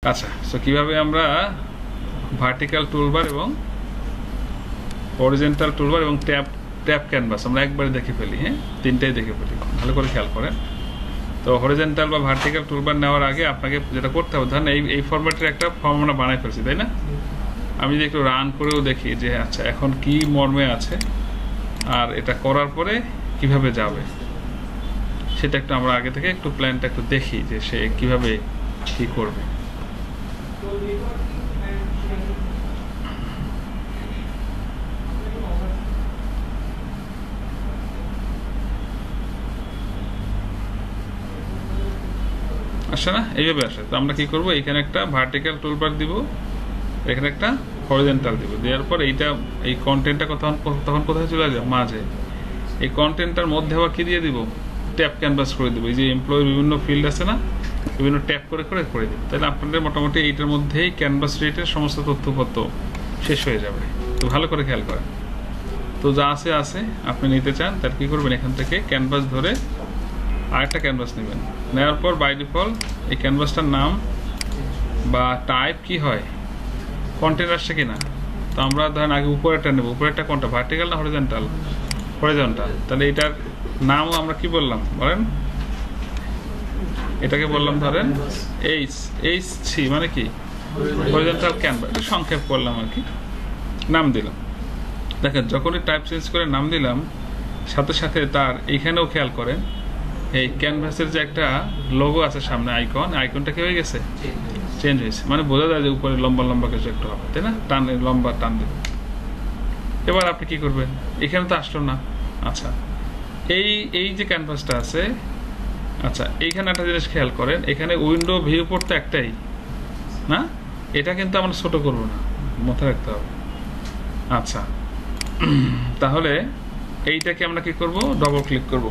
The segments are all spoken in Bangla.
আচ্ছা, সো কিভাবে আমরা ভার্টিক্যাল টুলবার এবং হরিজন্টাল টুলবার এবং ট্যাব ক্যানভাস আমরা একবারে দেখে ফেলি। হ্যাঁ, তিনটাই দেখে ফেলি, ভালো করে খেয়াল করেন। তো হরিজন্টাল বা ভার্টিক্যাল টুলবার নেওয়ার আগে আপনাকে যেটা করতে হবে, ধরেন এই ফরম্যাটের একটা ফর্ম আমরা বানাই ফেলছি, তাই না? আমি যদি একটু রান করেও দেখি যে আচ্ছা এখন কি মর্মে আছে আর এটা করার পরে কিভাবে যাবে, সেটা একটু আমরা আগে থেকে একটু প্ল্যানটা একটু দেখি যে সে কিভাবে কি করবে। আসে না, এইভাবে আসে। তো আমরা কি করব, এখানে একটা ভার্টিক্যাল টুলবার দিব, এখানে একটা হরিজন্টাল দিব, দেওয়ার পর এই কন্টেন্টটা তখন কোথায় চলে যাবে, মাঝে। এই কন্টেন্টটার মধ্যে আবার কি দিয়ে দিব, ট্যাব ক্যানভাস করে দিব। এই যে এমপ্লয়ির বিভিন্ন ফিল্ড আছে না, বিভিন্ন ট্যাব করে করে করে দিব। তাহলে আপনাদের মোটামুটি এইটার মধ্যেই ক্যানভাস রিলেটেড সমস্ত তথ্যপত্র শেষ হয়ে যাবে। তো ভালো করে খেয়াল করেন। তো যা আছে আপনি নিতে চান, তার কি করবেন, এখান থেকে ক্যানভাস ধরে আরেকটা ক্যানভাস নেবেন। নেওয়ার পর বাই ডিফল্ট এই ক্যানভাসটার নাম বা টাইপ কি হয়, কন্টেন্ট আসছে কিনা। তো আমরা ধরেন আগে উপরেরটা নেব। উপরেরটা কোনটা, ভার্টিক্যাল না হরিজন্টাল? হরিজন্টাল। তাহলে এটার নামও আমরা কি বললাম বলেন, এটাকে বললাম ধরেন HC মানে কি, হরিজন্টাল ক্যানভাস। এটা সংক্ষেপ করলাম আর কি, নাম দিলাম। দেখেন যখনই টাইপ চেঞ্জ করে নাম দিলাম, সাথে সাথে তার এইখানেও খেয়াল করেন এই ক্যানভাসের যে একটা লোগো আছে সামনে, আইকনটা কি হয়ে গেছে, চেঞ্জ হয়েছে। মানে বোঝা যায় যে উপরে লম্বা লম্বা কিছু একটা হবে, তাই না? লম্বা টান দেবে। এবার আপনি কি করবেন, এখানে তো আসলো না। আচ্ছা, এই যে ক্যানভাসটা আছে, আচ্ছা এইখানে একটা জিনিস খেয়াল করেন, এখানে উইন্ডো ভিউ পোর্ট তো একটাই না, এটা কিন্তু আমরা ছোট করবো না, মাথায় রাখতে হবে। আচ্ছা, তাহলে এইটাকে আমরা কি করব, ডবল ক্লিক করব।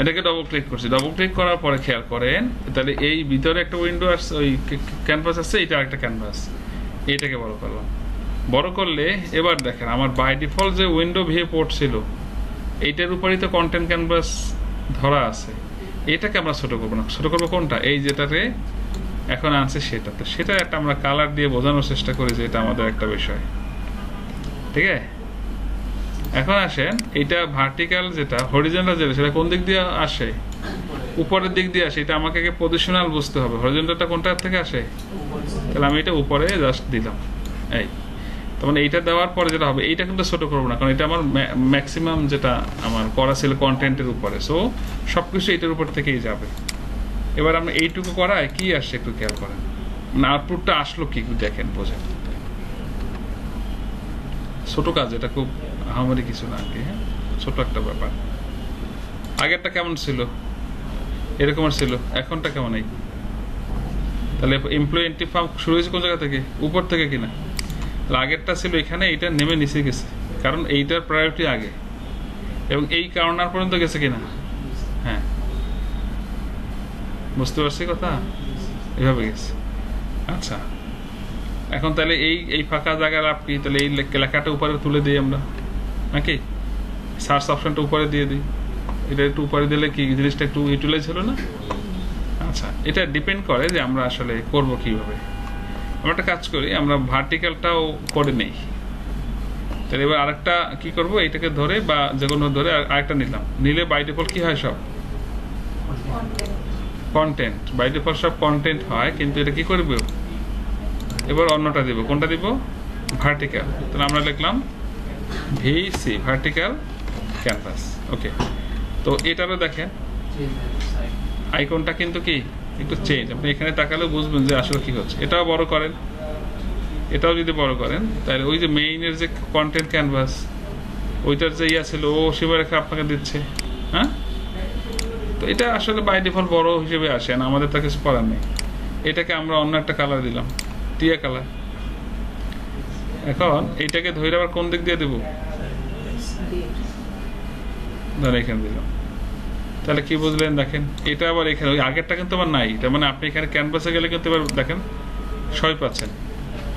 এটাকে ডবল ক্লিক করছি। ডবল ক্লিক করার পরে খেয়াল করেন, তাহলে এই ভিতরে একটা উইন্ডো আছে, ওই ক্যানভাস আছে, এটা একটা ক্যানভাস। এটাকে বড় করলাম। বড় করলে এবার দেখেন আমার বাই ডিফল্ট যে উইন্ডো ভিউ পোর্ট ছিল, এইটার উপরেই তো কন্টেন্ট ক্যানভাস ধরা আছে। এটাকে আমরা ছোট করবো না। ছোট করবো কোনটা, এই যেটাতে এখন আনছে সেটাতে। সেটা একটা আমরা কালার দিয়ে বোঝানোর চেষ্টা করি যে এটা আমাদের একটা বিষয়, ঠিক আছে? এখন আসেন, এটা ভার্টিক্যাল যেটা, হরিজন্টাল যেটা, সেটা কোন দিক দিয়ে আসে, উপরের দিক দিয়ে আসে। এটা আমাকে পজিশনাল বুঝতে হবে। হরিজন্টালটা কোনটার থেকে আসে, তাহলে আমি এটা উপরে জাস্ট দিলাম। এই তার মানে এইটা দেওয়ার পরে যেটা হবে, এইটা কিন্তু ছোট করবো না, কারণ এটা আমার ম্যাক্সিমাম যেটা আমার করা ছিল কন্টেন্টের উপরে। সো সবকিছু এইটার উপর থেকেই যাবে। এবার আমরা এইটুকু করায় কি আসছে একটু খেয়াল করেন, মানে আউটপুটটা আসলো কি দেখেন, বোঝেন। ছোট কাজ, এটা খুব আহামরি কিছু না আর কি। হ্যাঁ, ছোট একটা ব্যাপার। আগেরটা কেমন ছিল, এরকম ছিল, এখনটা কেমন এই। তাহলে এমপ্লয়ি এন্ট্রি ফর্ম শুরু হয়েছে কোন জায়গা থেকে, উপর থেকে কিনা? আগেরটা ছিল এখানে, এইটা নেমে নিচে গেছে, কারণ এইটার প্রায়োরিটি আগে, এবং এই কারণার পর্যন্ত গেছে কিনা। হ্যাঁ, বুঝতে পারছি কথা, এভাবে গেছে। আচ্ছা, এখন তাহলে এই ফাঁকা জায়গার আপনি তাহলে এই লেখাটা উপরে তুলে দিই আমরা নাকি, সার্চ অপশনটা উপরে দিয়ে দিই। এটা একটু উপরে দিলে কি জিনিসটা একটু ইউটিলাইজ হলো না? আচ্ছা, এটা ডিপেন্ড করে যে আমরা আসলে করব কিভাবে। আমরা একটা কাজ করি, আমরা ভার্টিক্যালটাও করে নেই। তাহলে এবার আরেকটা কি করব, এইটাকে ধরে বা যে কোনো ধরে আরেকটা নিলাম। নিলে বাই ডিফল্ট কি হয়, সব কন্টেন্ট, বাই ডিফল্ট সব কন্টেন্ট হয়। কিন্তু এটা কি করব, এবার অন্যটা দিব। কোনটা দিব, ভার্টিক্যাল। তাহলে আমরা লিখলাম VC, ভার্টিক্যাল ক্যানভাস। ওকে, তো এটারও দেখেন আইকনটা কিন্তু কি একটু চেঞ্জ। আপনি এখানে তাকালেও বুঝবেন যে আসলে কি হচ্ছে। এটাও বড় করেন, এটাও যদি বড় করেন, তাহলে ওই যে মেইনের যে কন্টেন্ট ক্যানভাস, ওইটার যে ইয়া ছিল, ও সীমারেখা আপনাকে দিচ্ছে। হ্যাঁ, তো এটা আসলে বাই ডিফল্ট বড় হিসেবে আসে না, আমাদের তা কিছু করার নেই। এটাকে আমরা অন্য একটা কালার দিলাম, টিয়া কালার। এখন এইটাকে ধরে আবার কোন দিক দিয়ে দেবো, ধরে এখানে দিলাম। তাহলে কি বুঝলেন, দেখেন এটা আবার এখানে, ওই আগেরটা কিন্তু আবার নাই। তার মানে আপনি এখানে ক্যানভাসে গেলে কিন্তু এবার দেখেন সবই পাচ্ছেন।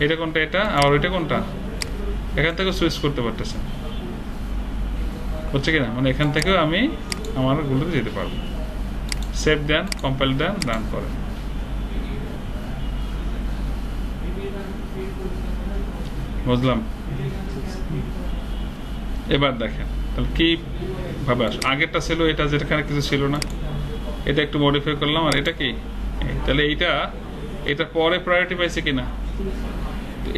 এটা কোনটা, এটা, আর ওইটা কোনটা, এখান থেকে সুইচ করতে পারতেছেন, হচ্ছে কিনা। মানে এখান থেকেও আমি আমার গুলোতে যেতে পারবো। সেভ দেন, কম্পাইল দেন, রান করেন। বুঝলাম? এবার দেখেন তাহলে কি ভাবে আগেরটা ছিল, এটা যেখানে কিছু ছিল না, এটা একটু মডিফাই করলাম। আর এটা কি, তাহলে এটা পরে প্রায়োরিটি পাইছে কিনা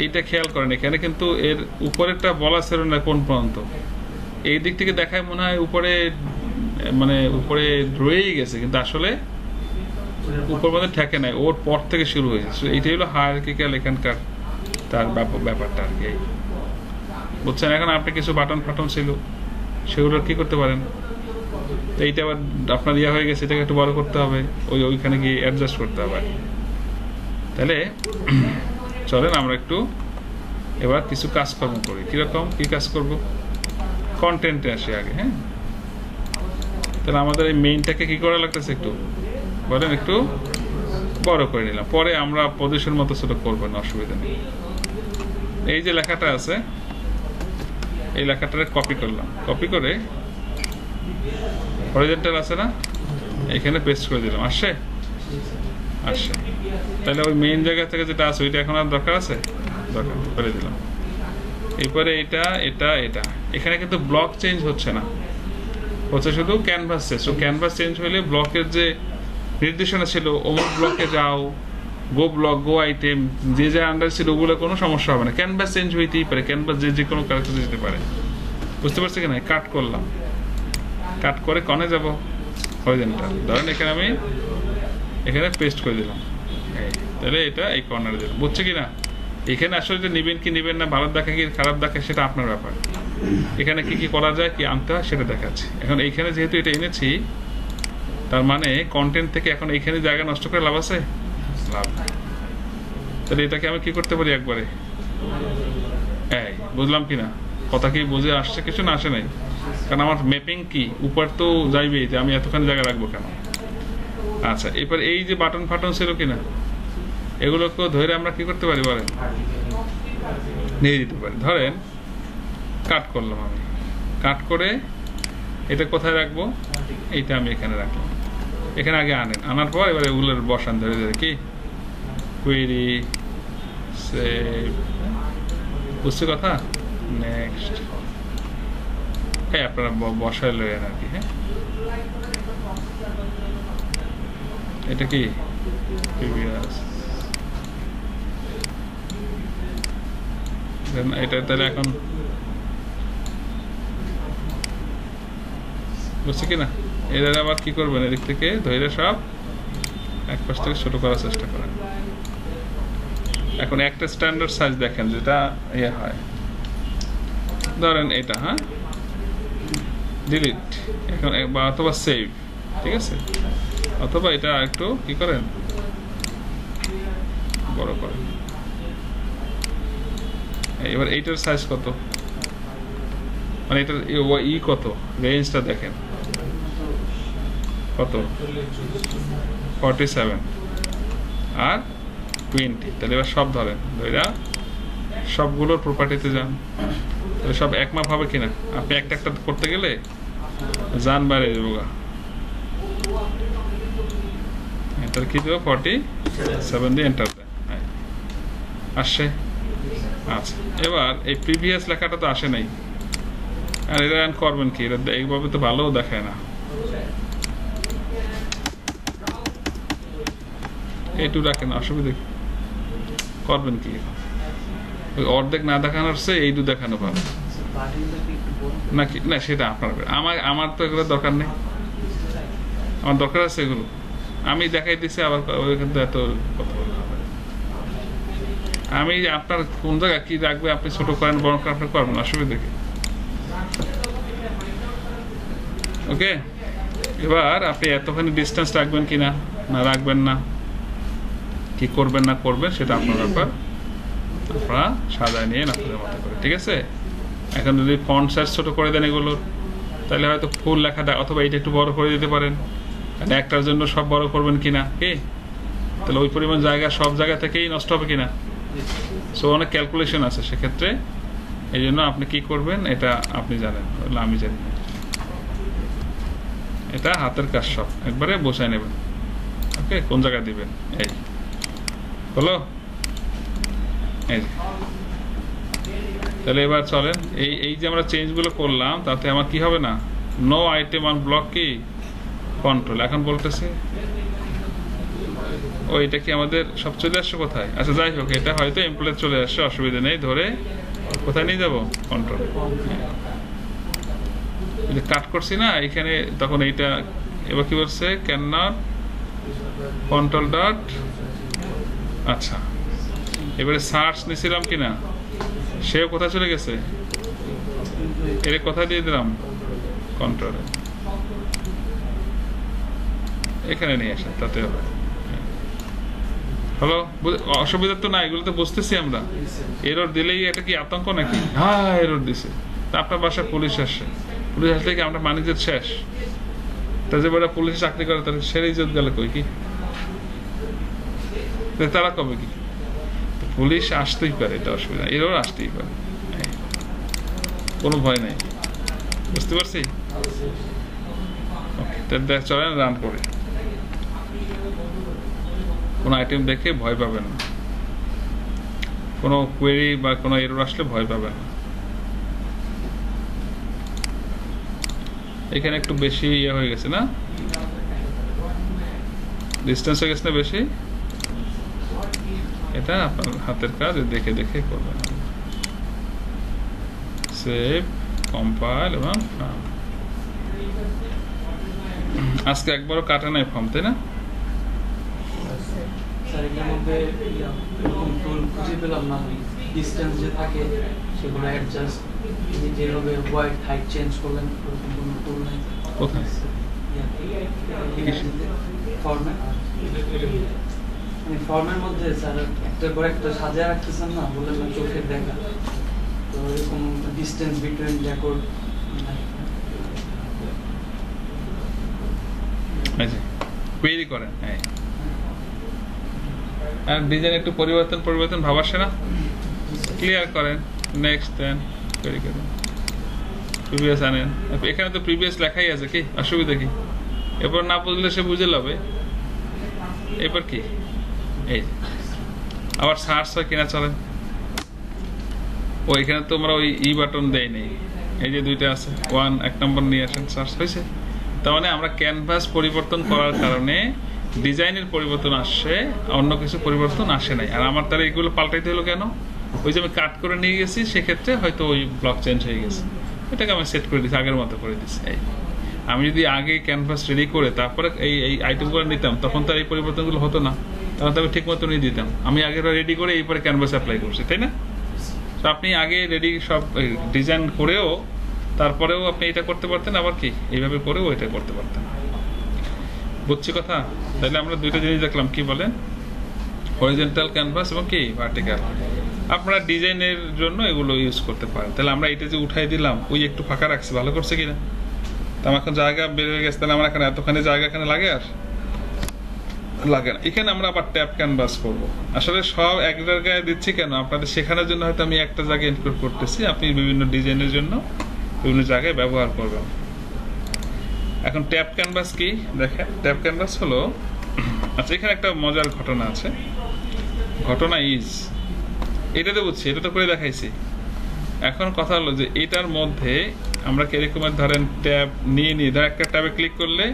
এইটা খেয়াল করেন। এখানে কিন্তু এর উপরেরটা বলা ছিল না কোন পর্যন্ত, এই দিক থেকে দেখায় মনে হয় উপরে, মানে উপরে রয়েই গেছে, কিন্তু আসলে উপর মধ্যে ঠেকে নাই, ওর পর থেকে শুরু হয়েছে। এইটাই হলো হায়ারার্কিক্যাল এখানকার তার ব্যাপারটা আর কি, বুঝছেন? এখন আপনি কিছু বাটন ফাটন ছিল, সেগুলো কি করতে পারেন। তো এইটা আবার আপনার ইয়া হয়ে গেছে, এটাকে একটু বড় করতে হবে, ওইখানে গিয়ে অ্যাডজাস্ট করতে হবে। তাহলে চলেন আমরা একটু এবার কিছু কাজকর্ম করি। কিরকম কি কাজ করব? কন্টেন্টে আসি আগে। হ্যাঁ, তাহলে আমাদের এই মেইনটাকে কি করা লাগতেছে একটু বলেন, একটু বড় করে নিলাম, পরে আমরা পজিশন মতো ছোট করবো না, অসুবিধা নেই। এই যে লেখাটা আছে, এই লেখাটাকে কপি করলাম, কপি করে হরিজন্টাল আছে না, এখানে পেস্ট করে দিলাম। আসছে? তাহলে ওই মেইন জায়গা থেকে যেটা আছে ওইটা এখন আর দরকার আছে, দরকার করে দিলাম। এরপরে এটা এখানে কিন্তু ব্লক চেঞ্জ হচ্ছে না, হচ্ছে শুধু ক্যানভাস চেঞ্জ। তো ক্যানভাস চেঞ্জ হলে ব্লকের যে নির্দেশনা ছিল, অমুক ব্লকে যাও, গো ব্লক, গো আইটেম, যে আন্ডার ছিল, ওগুলো কোনো সমস্যা হবে না। ক্যানভাস চেঞ্জ হইতেই পারে, ক্যানভাস যে কোনো কারেক্টার যেতে পারে। বুঝতে পারছি কিনা? কাট করলাম, কাট করে কনে যাব, হরিজন্টাল। ধরেন এখানে আমি এখানে পেস্ট করে দিলাম, তাহলে এটা এই কর্নারে দিলাম। বুঝছে কিনা? এখানে আসলে এটা নেবেন কি নেবেন না, ভালো দেখা কি খারাপ দেখা, সেটা আপনার ব্যাপার। এখানে কি কি করা যায়, কি আনতে হয়, সেটা দেখাচ্ছি। এখন এইখানে যেহেতু এটা এনেছি, তার মানে কন্টেন্ট থেকে এখন এইখানে জায়গা নষ্ট করে লাভ আছে? লাভ। তাহলে এটাকে আমি কি করতে পারি একবারে, বুঝলাম কিনা কথা? কি বুঝে আসছে কিছু না আসে নাই? কারণ আমার ম্যাপিং কি উপর তো যাইবে, যে আমি এতখানি জায়গা রাখবো কেন? আচ্ছা, এবার এই যে বাটন ফাটন ছিল কিনা, এগুলোকে ধরে আমরা কি করতে পারি বলেন, নিয়ে দিতে পারি। ধরেন কাট করলাম, আমি কাট করে এটা কোথায় রাখবো, এইটা আমি এখানে রাখলাম। এখানে আগে আনার পর এবার এগুলোর বসান ধরে ধরে কি কুয়েরি সেভ, বুঝছে কথা? নেক্সট আপনারা বসায় লইয়েন আর কি। হ্যাঁ, এটা কি প্রিভিয়াস, এটা তাহলে এখন বুঝছে কিনা? এরা আবার কি করবেন, এদিক থেকে ধরে সব এক পাশ থেকে ছোট করার চেষ্টা করেন। এখন একটা স্ট্যান্ডার্ড সাইজ দেখেন যেটা ইয়ে হয়, ধরেন এটা, হ্যাঁ, ডিলিট এখন, বা অথবা সেভ, ঠিক আছে? অথবা এটা একটু কি করেন, বড় করেন। এবার এইটার সাইজ কত, মানে এটার কত, রেঞ্জটা দেখেন কত, 47 আর 20। তাহলে এবার সব ধরেন, ধরা সবগুলোর প্রপার্টিতে যান, তাহলে সব একমাপ হবে কিনা? আপনি একটা একটা করতে গেলে যান বাইরে যাবো। তাহলে কি দেবো, 47 দিয়ে এন্টার দেন, আসছে। আচ্ছা, এবার এই প্রিভিয়াস লেখাটা তো আসে নাই, আর এটা করবেন কি, এটা এইভাবে তো ভালোও দেখায় না। এইটু রাখেন, অসুবিধা করবেন কি, ওই অর্ধেক না দেখানোর চেয়ে এইটু দেখানো ভালো নাকি? না, সেটা আপনার, আমার তো এগুলো দরকার নেই, আমার দরকার আছে এগুলো, আমি দেখাই দিচ্ছি। আবার ওইখান থেকে এত কথা বলতে হবে, আমি আপনার কোন জায়গায় কি রাখবে আপনি ছোট করেন বড় করেন, আপনি করবেন, অসুবিধা কি? ওকে, এবার আপনি এতখানি ডিস্টেন্স রাখবেন কিনা, না রাখবেন না, কি করবেন না করবেন, সেটা আপনার ব্যাপার, আপনারা সাজায় নিয়ে আপনাদের মতো করে, ঠিক আছে? এখন যদি ফন্ট সাইজ ছোট করে দেন এগুলোর, তাহলে হয়তো ফুল লেখাটা, অথবা এইটা একটু বড় করে দিতে পারেন। একটার জন্য সব বড় করবেন কিনা, কি তাহলে ওই পরিমাণ জায়গা সব জায়গা থেকেই নষ্ট হবে কিনা? সো অনেক ক্যালকুলেশন আছে সেক্ষেত্রে, এই জন্য আপনি কি করবেন এটা আপনি জানেন, আমি জানি না। এটা হাতের কাজ সব একবারে বসায় নেবেন। ওকে, কোন জায়গায় দিবেন এই হলো এই। তাহলে এবার চলেন এই যে আমরা চেঞ্জগুলো করলাম তাতে আমার কি হবে না, নো আইটেম অন ব্লক কি কন্ট্রোল। এখন বলতেছে ও এটা কি আমাদের সব চলে আসছে কোথায়? আচ্ছা যাই হোক, এটা হয়তো এমপ্লয় চলে আসছে, অসুবিধা নেই, ধরে কোথায় নিয়ে যাবো কন্ট্রোল। কাট করছি না এখানে, তখন এইটা এবার কি বলছে ক্যান নট কন্ট্রোল ডট। আচ্ছা এবারে সার্চ নিছিলাম কিনা, সেও কোথায় চলে গেছে, এর কোথায় দিয়ে দিলাম কন্ট্রোলে, এখানে নিয়ে আসেন তাতে হবে। হলো, অসুবিধা তো না, এগুলো তো বুঝতেছি আমরা। এরর দিলেই এটা কি আতঙ্ক নাকি? হ্যাঁ এরর দিছে, তা আপনার বাসায় পুলিশ আসে, পুলিশ আসলে কি আমরা মানিজের শেষ? তা যে বড় পুলিশে চাকরি করে তাহলে সেরে ইজ্জত গেল কই কি, তারা কবে কি? পুলিশ আসতেই পারে, এটা অসুবিধা, এরর আসতেই পারে, কোনো ভয় নাই। বুঝতে পারছি? ওকে, চলেন রান করে। কোনো আইটেম দেখে ভয় পাবেন না, কোনো কোয়েরি বা কোনো এরর আসলে ভয় পাবেন না। এখানে একটু বেশি ইয়ে হয়ে গেছে না, ডিস্টেন্স হয়ে গেছে না বেশি, এটা আপনার হাতের কাজ, দেখে দেখে করবেন। সেভ, কম্পাইল এবং ফার্ম। আজকে একবারও কাটা নাই ফর্ম, তাই না? এটার মধ্যে এরকম টুল খুঁজে পেলাম না, ডিসটেন্স যে থাকে সেগুলো অ্যাডজাস্ট, যেভাবে হোয়াইট হাইট চেঞ্জ করলেন ওরকম কোনো টুল নেই কোথায়? ফর্মে, ফর্মের মধ্যে স্যার একটার পর একটা সাজিয়ে রাখতেছেন না, বললেন না চোখের দেখা, তো এরকম ডিসটেন্স বিটুইন রেকর্ড কোয়েরি করেন। হ্যাঁ, আর ডিজাইন একটু পরিবর্তন ভাব আসে না, ক্লিয়ার করেন, নেক্সট দেন কোয়েরি করেন, প্রিভিয়াস আনেন। এখানে তো প্রিভিয়াস লেখাই আছে, কি অসুবিধা কি? এরপর না বুঝলে সে বুঝে লবে। এরপর কি এই আবার সার্চ হয় কিনা, চলেন। ও এখানে তো আমরা ওই ই বাটন দেয় নেই, এই যে দুইটা আছে, 1 এক নম্বর নিয়ে আসেন, সার্চ হয়েছে। তার মানে আমরা ক্যানভাস পরিবর্তন করার কারণে ডিজাইনের পরিবর্তন আসছে, অন্য কিছু পরিবর্তন আসে নাই। আর আমার তাহলে এগুলো পাল্টাইতে হলো কেন? ওই যে আমি কাট করে নিয়ে গেছি, সেক্ষেত্রে হয়তো ওই ব্লক চেঞ্জ হয়ে গেছে, এটাকে আমি সেট করে দিচ্ছি, আগের মতো করে দিচ্ছি। এই আমি যদি আগে ক্যানভাস রেডি করে তারপরে এই আইটেমগুলো নিতাম, তখন তার এই পরিবর্তনগুলো হতো না, তখন তো আমি ঠিক মতো নিয়ে দিতাম। আমি আগে রেডি করে এইপরে ক্যানভাস অ্যাপ্লাই করছি, তাই না? তো আপনি আগে রেডি সব ডিজাইন করেও তারপরেও আপনি এটা করতে পারতেন, আবার কি এইভাবে করেও এটা করতে পারতেন। বুঝছি কথা? তাহলে আমরা দুইটা জিনিস দেখলাম, কি বলেন, হরিজন্টাল ক্যানভাস এবং কি ভার্টিক্যাল। আপনারা ডিজাইনের জন্য এগুলো ইউজ করতে পারেন। তাহলে আমরা এটা যে উঠাই দিলাম, ওই একটু ফাঁকা রাখছি, ভালো করছে কিনা? তো আমার এখন জায়গা বের হয়ে গেছে, তাহলে আমার এখানে এতখানি জায়গা এখানে লাগে, আর লাগে না। এখানে আমরা আবার ট্যাপ ক্যানভাস করবো। আসলে সব এক জায়গায় দিচ্ছি কেন, আপনাদের শেখানোর জন্য হয়তো আমি একটা জায়গায় ইনক্লুড করতেছি, আপনি বিভিন্ন ডিজাইনের জন্য বিভিন্ন জায়গায় ব্যবহার করবেন। এখন ট্যাপ ক্যানভাস কি দেখেন, ট্যাপ ক্যানভাস হলো, আচ্ছা এখানে একটা মজার ঘটনা আছে, ঘটনা ইজ এটাতে বুঝছি, এটা তো করে দেখাইছি। এখন কথা হলো যে এটার মধ্যে আমরা কিরকমের ধরেন ট্যাব নিয়ে ধর একটা ট্যাবে ক্লিক করলে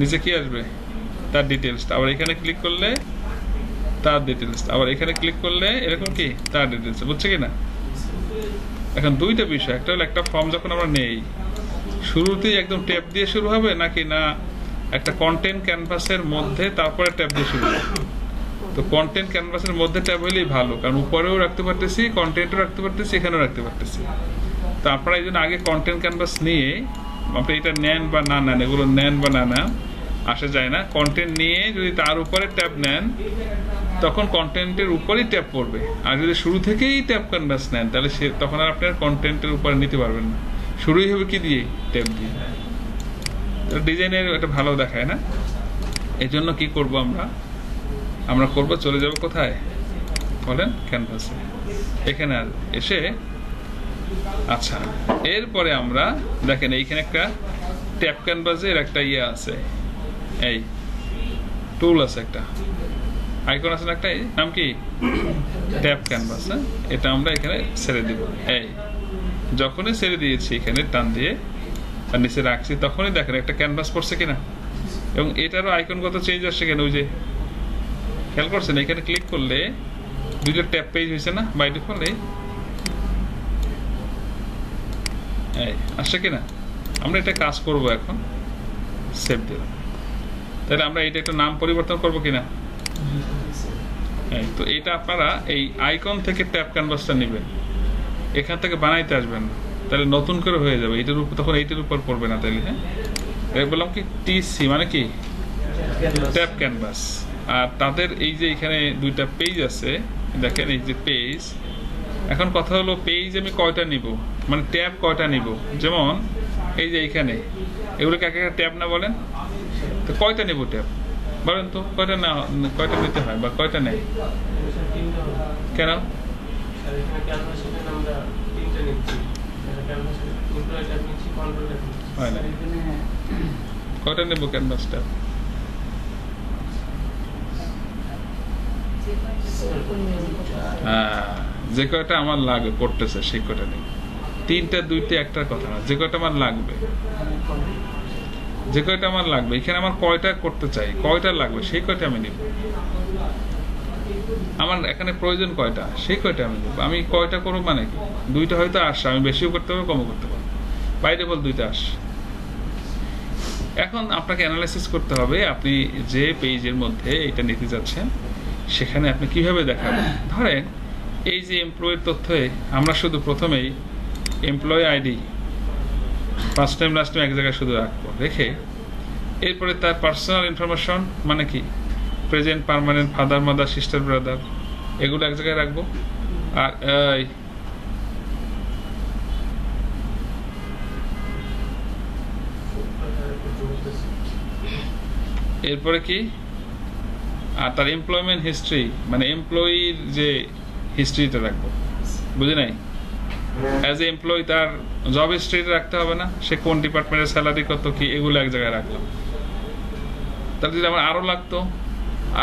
নিচে কি আসবে, তার ডিটেলস, আবার এখানে ক্লিক করলে তার ডিটেলস, আবার এখানে ক্লিক করলে এরকম কি তার ডিটেলস, বুঝছে কি না? এখন দুইটা বিষয়, একটা হলো একটা ফর্ম যখন আমরা নেই, শুরুতেই একদম ট্যাব দিয়ে শুরু হবে নাকি না একটা কন্টেন্ট ক্যানভাসের মধ্যে তারপরে ট্যাব দিয়ে শুরু হবে? তো কন্টেন্ট ক্যানভাসের মধ্যে ট্যাব হলেই ভালো, কারণ উপরেও রাখতে পারতেছি, কন্টেন্টও রাখতে পারতেছি, এখানেও রাখতে পারতেছি। তো আপনারা এই জন্য আগে কন্টেন্ট ক্যানভাস নিয়ে আপনি এটা নেন বা না নেন, এগুলো নেন বা না নেন আসা যায় না। কন্টেন্ট নিয়ে যদি তার উপরে ট্যাব নেন, তখন কন্টেন্টের উপরেই ট্যাব পড়বে। আর যদি শুরু থেকেই ট্যাব ক্যানভাস নেন, তাহলে তখন আর আপনার কন্টেন্টের উপরে নিতে পারবেন না, শুরুই হবে কি দিয়ে, ট্যাব দিয়ে। ডিজাইনের এটা ভালো দেখায় না, এই জন্য কি করব আমরা করব, চলে যাব কোথায় বলেন, ক্যানভাসে। এখানে এসে আচ্ছা এরপরে আমরা দেখেন এইখানে একটা ট্যাব ক্যানভাসের একটা ইয়ে আছে, এই টুল আছে একটা, আইকন আছে না একটা, নাম কি ট্যাব ক্যানভাস। হ্যাঁ, এটা আমরা এখানে ছেড়ে দিব। এই যখনই ছেড়ে দিয়েছি এখানে টান দিয়ে আর নিচে রাখছি, তখনই দেখেন একটা ক্যানভাস পড়ছে কিনা, এবং এটারও আইকনগত চেঞ্জ আসছে কেন, ওই যে খেয়াল করছেন এখানে ক্লিক করলে দুইটা ট্যাব পেজ হয়েছে না বাই ডিফল্ট, এই আসছে কিনা। আমরা এটা কাজ করব এখন, সেভ দিলাম। তাহলে আমরা এটা একটা নাম পরিবর্তন করবো কিনা, তো এটা আপনারা এই আইকন থেকে ট্যাব ক্যানভাসটা নেবেন, এখান থেকে বানাইতে আসবেন না, তাহলে নতুন করে হয়ে যাবে এটার উপর, তখন এইটার উপর পড়বে না। তাহলে হ্যাঁ, বললাম কি টিসি মানে কি ট্যাব ক্যানভাস। আর তাদের এই যে এখানে দুইটা পেজ আছে, দেখেন এই যে পেজ। এখন কথা হলো পেজ আমি কয়টা নিব, মানে ট্যাব কয়টা নিব। যেমন এই যে এইখানে এগুলোকে এক একটা ট্যাব না বলেন, তো কয়টা নিব ট্যাব বলেন তো, কয়টা না, কয়টা নিতে হয় বা কয়টা নেই কেন? কয়টা নেব ক্যানভাসটা? যে কয়টা আমার লাগবে পড়তেছে সেই কয়টা নেই, তিনটা দুইটা একটার কথা না, যে কয়টা আমার লাগবে, যে কয়টা আমার লাগবে। এখানে আমার কয়টা করতে চাই, কয়টা লাগবে সেই কয়টা আমি নিব। আমার এখানে প্রয়োজন কয়টা সেই কয়টা আমি নিব। আমি কয়টা করবো মানে কি, দুইটা হয়তো আসে, আমি বেশিও করতে পারবো কমও করতে পারবো, বাইরে বল দুইটা আস। এখন আপনাকে অ্যানালাইসিস করতে হবে আপনি যে পেজের মধ্যে এটা নিতে যাচ্ছেন সেখানে আপনি কিভাবে দেখাবেন। ধরেন এই যে এমপ্লয়ের তথ্যে আমরা শুধু প্রথমেই employee ID first time last time এক জায়গায় শুধু রাখবো, রেখে এরপরে তার পার্সোনাল ইনফরমেশন মানে কি present, permanent, father, mother, sister, brother, এগুলো এক জায়গায় রাখবো। আর এরপরে কি, আর তার এমপ্লয়মেন্ট হিস্ট্রি মানে এমপ্লয়ির যে হিস্ট্রিটা রাখবো, বুঝে নাই? অ্যাজ এ এমপ্লয়ি তার জব হিস্ট্রিটা রাখতে হবে না, সে কোন ডিপার্টমেন্টের স্যালারি কত কি, এগুলো এক জায়গায় রাখলাম। তাহলে যদি আমার আরো লাগতো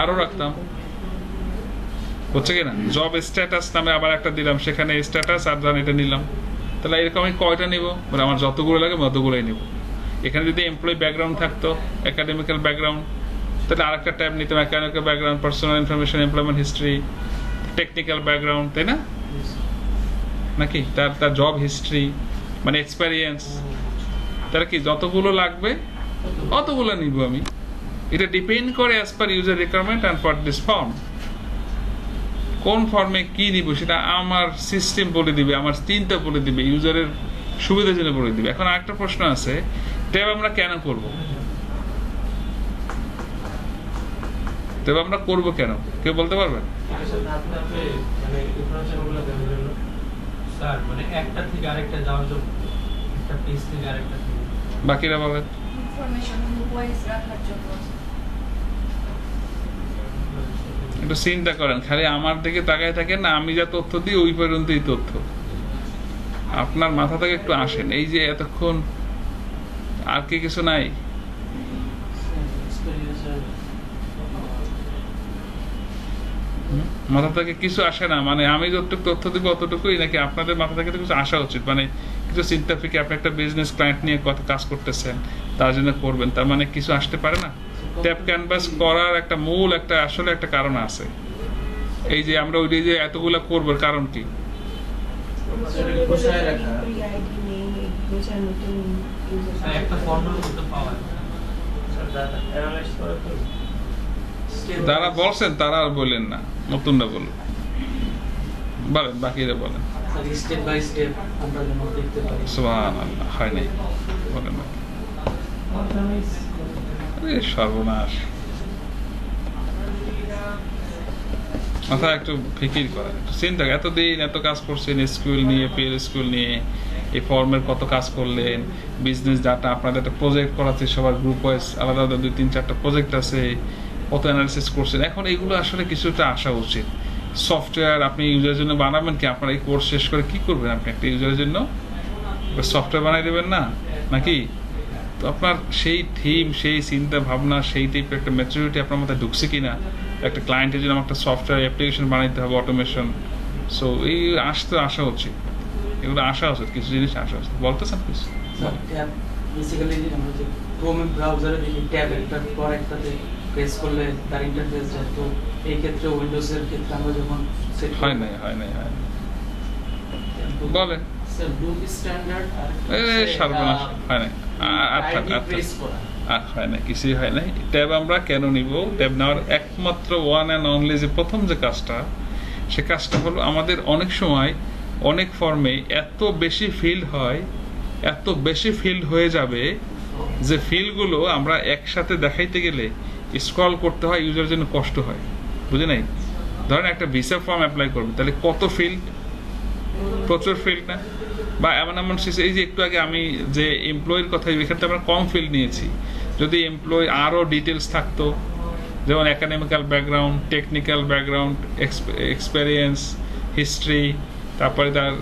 আরো রাখতাম, হচ্ছে কিনা? জব স্ট্যাটাস নামে আবার একটা দিলাম, সেখানে স্ট্যাটাস আর ধরেন এটা নিলাম। তাহলে এরকম আমি কয়টা নিব, মানে আমার যতগুলো লাগে ততগুলোই নিব। এখানে যদি এমপ্লয়ি ব্যাকগ্রাউন্ড থাকতো, একাডেমিক্যাল ব্যাকগ্রাউন্ড, তাহলে আরেকটা ট্যাব নিতাম, academical background, personal information, employment history, technical background, তাই না? নাকি তার জব হিস্ট্রি মানে এক্সপেরিয়েন্স। তাহলে কি যতগুলো লাগবে অতগুলো নিব আমি। এটা ডিপেন্ড করে as per user requirement and for this form. কোন ফর্মে কি নিব সেটা আমার সিস্টেম বলে দিবে, আমার চিন্তা বলে দিবে, ইউজারের সুবিধার জন্য বলে দিবে। এখন আরেকটা প্রশ্ন আছে, ট্যাব আমরা কেন করব? ট্যাব আমরা করব কেন, কেউ বলতে পারবেন? বাকিরা বলেন। একটু চিন্তা করেন, খালি আমার দিকে তাকায় থাকেন না, আমি যা তথ্য দিই ওই পর্যন্তই তথ্য, আপনার মাথা থেকে একটু আসেন। এই যে এতক্ষণ আর কি কিছু নাই? মাথা থেকে কিছু আসে না, মানে আমি যতটুকু তথ্য দিব অতটুকুই, নাকি আপনাদের মাথা থেকে কিছু আসা উচিত? মানে কিছু চিন্তা ফিকে আপনি একটা বিজনেস ক্লায়েন্ট নিয়ে কত কাজ করতেছেন, তার জন্য করবেন, তার মানে কিছু আসতে পারে না? ট্যাব ক্যানভাস করার একটা মূল একটা আসলে একটা কারণ আছে। এই যে আমরা ওই যে এতগুলা করবো, কারণ কি? যারা বলছেন তারা আর বলেন না, নতুনরা বলুন, বলেন, বাকিরা বলেন। সুবহানাল্লাহ, হয় নাই, বলেন। সর্বনাশ, মাথা একটু ফিকির করেন, একটু চিন্তা। এতদিন এত কাজ করছেন স্কুল নিয়ে, পিএল স্কুল নিয়ে, এই ফর্মের কত কাজ করলেন, বিজনেস ডাটা, আপনাদের একটা প্রজেক্ট করাচ্ছে, সবার গ্রুপ ওয়াইজ আলাদা আলাদা 2-3-4টা প্রজেক্ট আছে, কত অ্যানালিসিস করছেন। এখন এইগুলো আসলে কিছুটা আসা উচিত। সফটওয়্যার আপনি ইউজারের জন্য বানাবেন কি? আপনার এই কোর্স শেষ করে কি করবেন? আপনি একটা ইউজারের জন্য সফটওয়্যার বানাই দেবেন না নাকি? তো আপনার সেই থিম, সেই চিন্তা ভাবনা, সেই টাইপের একটা ম্যাচুরিটি আপনার মধ্যে ঢুকছে কিনা, একটা ক্লায়েন্টের জন্য একটা সফটওয়্যার অ্যাপ্লিকেশন বানাইতে হবে, অটোমেশন। সো এই আসা উচিত, এগুলো আসা উচিত, কিছু জিনিস আসা উচিত। বলতেছেন কিছু? বেসিক্যালি আমরা যে ক্রোম ব্রাউজারে দেখি ট্যাব একটার পর একটাতে প্রেস করলে তার ইন্টারফেস যায়, তো এই ক্ষেত্রে উইন্ডোজের ক্ষেত্রে আমরা যখন সেট হয় নাই বলেন স্যার লুপ স্ট্যান্ডার্ড সর্বনাশ হয় নাই, হয় না, কিছুই হয় নাই। ট্যাব আমরা কেন নিব? ট্যাব নেওয়ার একমাত্র ওয়ান অ্যান্ড অনলি যে প্রথম যে কাজটা, সে কাজটা হলো আমাদের অনেক সময় অনেক ফর্মে এত বেশি ফিল্ড হয়, এত বেশি ফিল্ড হয়ে যাবে যে ফিল্ডগুলো আমরা একসাথে দেখাইতে গেলে স্ক্রল করতে হয়, ইউজারের জন্য কষ্ট হয়। বুঝে নাই? ধরেন একটা ভিসা ফর্ম অ্যাপ্লাই করবে, তাহলে কত ফিল্ড, প্রচুর ফিল্ড না? বা এমন এই যে একটু আগে আমি যে এমপ্লয়ির কথা, এখানে আমরা কম ফিল্ড নিয়েছি। যদি এমপ্লয়ি আরও ডিটেলস থাকতো, যেমন academical background, technical background, experience, history, তারপরে তার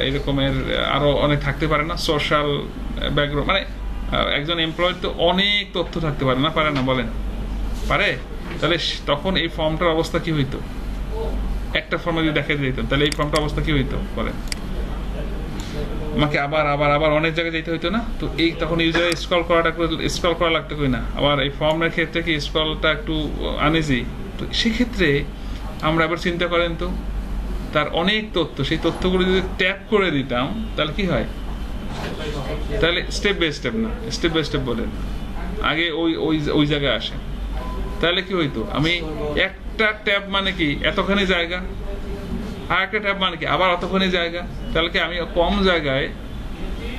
এরকমের আরও অনেক থাকতে পারে না, সোশ্যাল ব্যাকগ্রাউন্ড, মানে একজন এমপ্লয়ের তো অনেক তথ্য থাকতে পারে না, পারে না? বলেন পারে? তাহলে তখন এই ফর্মটার অবস্থা কি হইতো? একটা ফর্মে যদি দেখা দিতাম, তাহলে এই ফর্মটার অবস্থা কি হইতো বলেন? আমাকে আবার আবার আবার অনেক জায়গায় যেতে হইতো না? তো এই তখন ইউজার স্ক্রল করা লাগতো কই না? আবার এই ফর্মের ক্ষেত্রে কি স্ক্রলটা একটু আনইজি। তো সেক্ষেত্রে আমরা এবার চিন্তা করেন তো, তার অনেক তথ্য, সেই তথ্যগুলো যদি ট্যাপ করে দিতাম তাহলে কি হয়? তাহলে স্টেপ বাই স্টেপ না, স্টেপ বাই স্টেপ বলেন, আগে ওই জায়গায় আসে, তাহলে কি হইতো? আমি একটা ট্যাব মানে কি এতখানি জায়গা, আর একটা ট্যাব মানে কি আবার অতখানি জায়গা, তাহলে কি আমি কম জায়গায়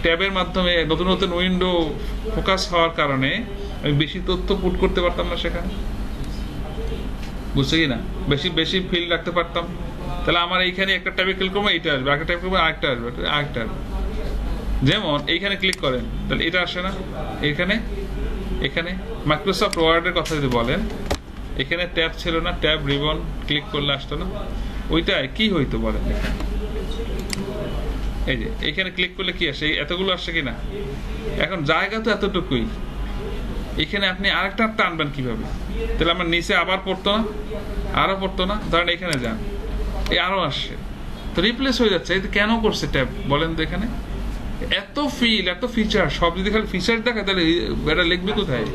ট্যাবের মাধ্যমে নতুন নতুন উইন্ডো ফোকাস হওয়ার কারণে আমি বেশি তথ্য পুট করতে পারতাম না সেখানে। বুঝছে কি না? বেশি ফিল্ড রাখতে পারতাম। তাহলে আমার এইখানে একটা ট্যাবে ক্লিক করবো, এইটা আসবে, একটা ট্যাব করবো, আরেকটা আসবে, আরেকটা আসবে। যেমন এইখানে ক্লিক করেন, তাহলে এটা আসে না? এখানে মাইক্রোসফট ওয়ার্ডের কথা যদি বলেন, এখানে ট্যাব ছিল না, ট্যাব রিবন ক্লিক করলে আসতো না? ওইটাই কি হইতো বলেন? এই যে এখানে ক্লিক করলে কি আসে? এতগুলো আসছে কিনা? এখন জায়গা তো এতটুকুই, এখানে আপনি আরেকটা টানবেন কিভাবে? তাহলে আমার নিচে আবার পড়তো না, আরো পড়তো না? ধরেন এখানে যান, এই আরো আসছে, তো রিপ্লেস হয়ে যাচ্ছে। এটা কেন করছে ট্যাব বলেন তো? এখানে এত ফিল, এত ফিচার, সব যদি খালি ফিচার দেখায় তাহলে এটা লিখবে কোথায়?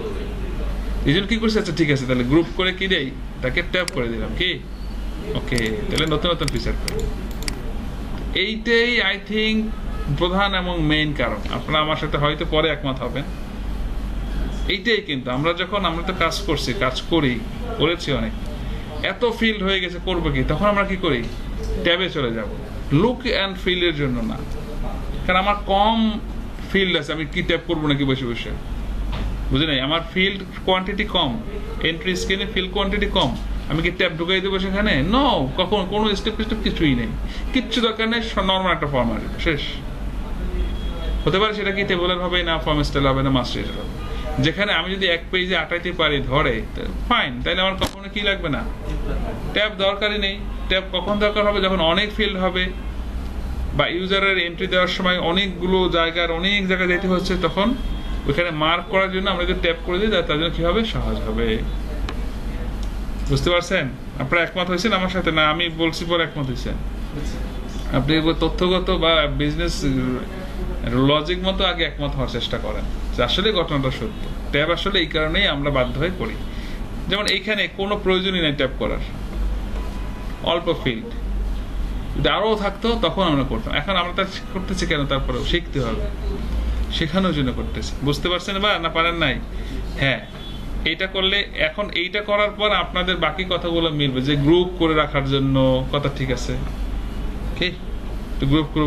এই জন্য কি করছে? আচ্ছা ঠিক আছে, তাহলে গ্রুপ করে কি দেই, তাকে ট্যাব করে দিলাম, কি ওকে, তাহলে নতুন নতুন ফিচার করে। এইটাই আই থিঙ্ক প্রধান এবং মেইন কারণ। আপনারা আমার সাথে হয়তো পরে একমত হবেন, এইটাই। কিন্তু আমরা তো কাজ করেছি অনেক, এত ফিল্ড হয়ে গেছে, করবো কি? তখন আমরা কি করি? ট্যাবে চলে যাব, লুক অ্যান্ড ফিলের জন্য না, কারণ আমার কম ফিল্ড আছে, আমি কি ট্যাব করবো নাকি বসে বসে? বুঝে নাই? আমার ফিল্ড কোয়ান্টিটি কম, এন্ট্রি স্ক্রিনে ফিল্ড কোয়ান্টিটি কম, আমি কি ট্যাব ঢুকাই দেবো সেখানে? নো, কখন কোনো স্টেপ কিছুই নেই, কিচ্ছু দরকার নেই, নর্মাল একটা ফর্ম আসবে, শেষ। হতে পারে সেটা কি টেবলের হবে না, ফর্ম স্টাইল হবে না, মাস্টার হবে। যেখানে আমি যদি এক পেজে আটাইতে পারি ধরে, ফাইন, তাহলে আমার কখনো কি লাগবে না, ট্যাব দরকারই নেই। ট্যাব কখন দরকার হবে? যখন অনেক ফিল্ড হবে, বা ইউজারের এন্ট্রি দেওয়ার সময় অনেকগুলো অনেক জায়গায় যেতে হচ্ছে, তখন ওইখানে মার্ক করার জন্য আমরা যদি ট্যাব করে দিই, তার জন্য কি হবে? সহজ হবে। বুঝতে পারছেন? আপনারা একমত হয়েছেন আমার সাথে? না আমি বলছি পরে একমত হয়েছেন? আপনি তথ্যগত বা বিজনেস লজিক মতো আগে একমত হওয়ার চেষ্টা করেন যে আসলে ঘটনাটা সত্য। ট্যাব আসলে এই কারণেই আমরা বাধ্য হয়ে করি। যেমন এইখানে কোনো প্রয়োজনই নেই ট্যাব করার, অল্প ফিল্ড, যদি আরও থাকতো তখন আমরা করতাম। এখন আমরা তার করতেছি কেন? তারপরেও শিখতে হবে, শেখানোর জন্য করতেছি। বুঝতে পারছেন বা না পারেন নাই? হ্যাঁ, এইটা করলে, এখন এইটা করার পর আপনাদের বাকি কথাগুলো মিলবে, যে গ্রুপ করে রাখার জন্য কথা, ঠিক আছে, কি গ্রুপ করে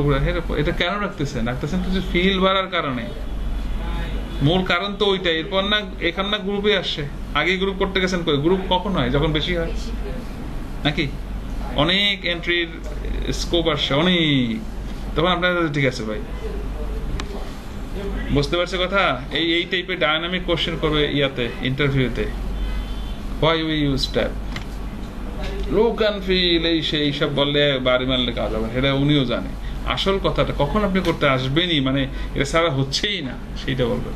এটা কেন রাখতেছেন কিছু ফিল বাড়ার কারণে। মূল কারণ তো ওইটাই। এরপর না এখান না গ্রুপে আসছে, আগে গ্রুপ করতে গেছেন, গ্রুপ কখন হয়? যখন বেশি হয় নাকি অনেক এন্ট্রির স্কোপ আসছে অনেক, তখন আপনার ঠিক আছে ভাই। বুঝতে পারছে কথা? এই টাইপের ডায়নামিক কোশ্চেন করবে ইয়াতে, ইন্টারভিউতে। Why we use tab, look and feel, এই সব বললে বাড়ি মারলে কাজ হবে, এটা উনিও জানে। আসল কথাটা কখন আপনি করতে আসবেনই, মানে এটা সারা হচ্ছেই না, সেইটা বলবেন।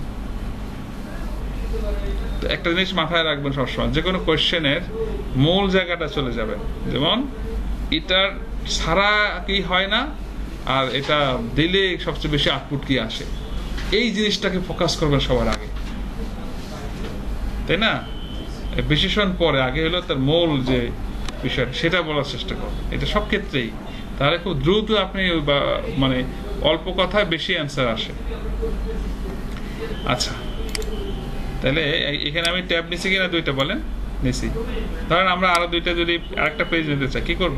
একটা জিনিস মাথায় রাখবেন সবসময়, যে কোনো কোয়েশ্চেনের মূল জায়গাটা চলে যাবেন। যেমন এটার ছাড়া কি হয় না, আর এটা দিলে সবচেয়ে বেশি আউটপুট কি আসে, এই জিনিসটাকে ফোকাস করবেন সবার আগে, তাই না? বিশেষণ পরে, আগে হলো তার মূল যে বিষয় সেটা বলার চেষ্টা করবেন, এটা সব ক্ষেত্রেই। তাহলে খুব দ্রুত আপনি মানে অল্প কথায় বেশি অ্যান্সার আসে। আচ্ছা, তাহলে এখানে আমি ট্যাব নিছি কিনা দুইটা বলেন? নিছি। ধরেন আমরা আরো দুইটা যদি আরেকটা পেজ নিতে চাই, কি করব?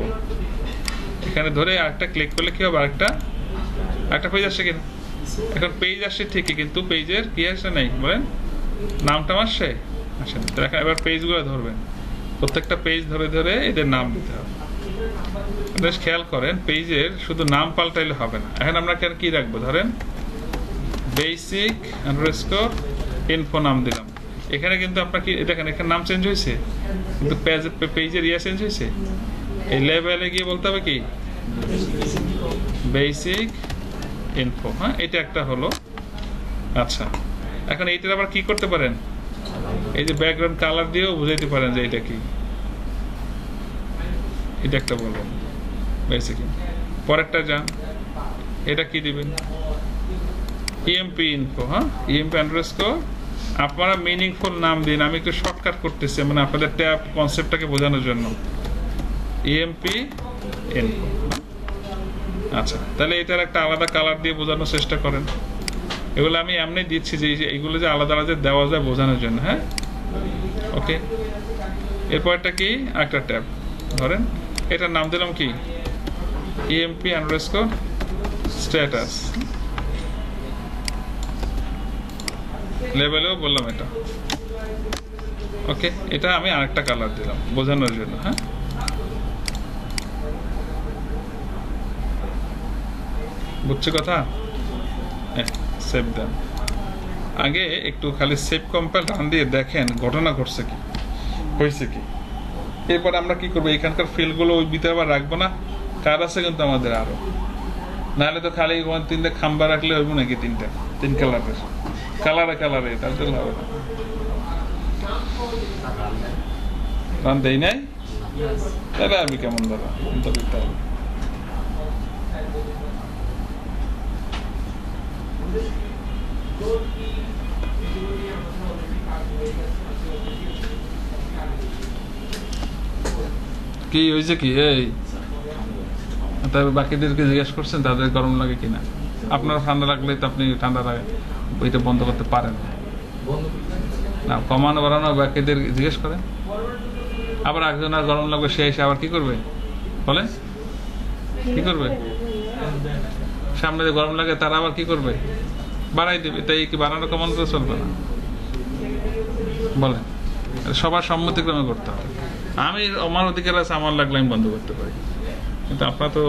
এখানে ধরে আরেকটা ক্লিক করলে কি হবে, আরেকটা পেজ আসছে কিনা? এখন পেজ আসছে ঠিকই, কিন্তু পেজের কি আসে নাই বলেন? নামটা আসছে? আসে না। তো এখন এবার পেজগুলো ধরবেন, প্রত্যেকটা পেজ ধরে ধরে এদের নাম দিতে হবে। বেশ খেয়াল করেন, পেজের শুধু নাম পাল্টাইলে হবে না। এখন আমরা কি রাখবো? ধরেন বেসিক আন্ডারস্কোর ইনফো নাম দিলাম। এখানে কিন্তু আপনার কি দেখেন, এখানে নাম চেঞ্জ হয়েছে, কিন্তু পেজের চেঞ্জ হয়েছে। এই লেভেলে গিয়ে বলতে হবে কি বেসিক ইনফো। হ্যাঁ, এটা একটা হলো। আচ্ছা, এখন এইটার আবার কি করতে পারেন, এই যে ব্যাকগ্রাউন্ড কালার দিয়েও বুঝাইতে পারেন যে এটা কি, এটা একটা বলবেন বেসিক। পরেরটা যান, এটা কি দিবেন? EMP info. হ্যাঁ, ইএমপি আন্ডারস্কোর, আপনারা মিনিংফুল নাম দিন। আমি একটু শর্টকাট করতেছি, মানে আপনাদের ট্যাব কনসেপ্টটাকে বোঝানোর জন্য। EMP info. আচ্ছা, তাহলে এটার একটা আলাদা কালার দিয়ে বোঝানোর চেষ্টা করেন। এগুলো আমি এমনি দিচ্ছি যে এইগুলো যে আলাদা আলাদা দেওয়া যায় বোঝানোর জন্য। হ্যাঁ, ওকে। এরপর একটা কি একটা ট্যাব, ধরেন এটার নাম দিলাম কি ইএমপি আন্ডারস্কোর স্ট্যাটাস। লেভেলেও বললাম এটা, ওকে। এটা আমি আরেকটা কালার দিলাম বোঝানোর জন্য। হ্যাঁ, বুঝছি কথা? সেভ দেন। আগে একটু খালি সেভ কম্পাইল রান দিয়ে দেখেন ঘটনা ঘটছে কি, হয়েছে কি। এরপর আমরা কি করবো, এখানকার ফিল্ডগুলো ওই ভিতরে আবার রাখবো না, কার আছে কিন্তু আমাদের আরো, নাহলে তো খালি তিনটে খাম্বা রাখলে হইব নাকি? তিন কালারের, কালারে তাহলে তো হবে না। রান দেই নাই, তাহলে আমি কেমন দাঁড়া দিতে হবে। কি হয়েছে কি? এই তবে বাকিদেরকে জিজ্ঞেস করছেন তাদের গরম লাগে কিনা? আপনার ঠান্ডা লাগলে তো আপনি ঠান্ডা লাগে ওইটা বন্ধ করতে পারেন না, কমানো বাড়ানো বাকিদের জিজ্ঞেস করেন। আবার একজন আর গরম লাগবে, সে এসে আবার কি করবে বলে? কি করবে? সামনে যে গরম লাগে তারা আবার কি করবে? বাড়াই দেবে। তাই কি বাড়ানো কমানো তো চলবে না, বলেন? সবার সম্মতিক্রমে করতে হবে। আমি আমার অধিকার আছে, আমার লাগলে আমি বন্ধ করতে পারি, কিন্তু আপনার তো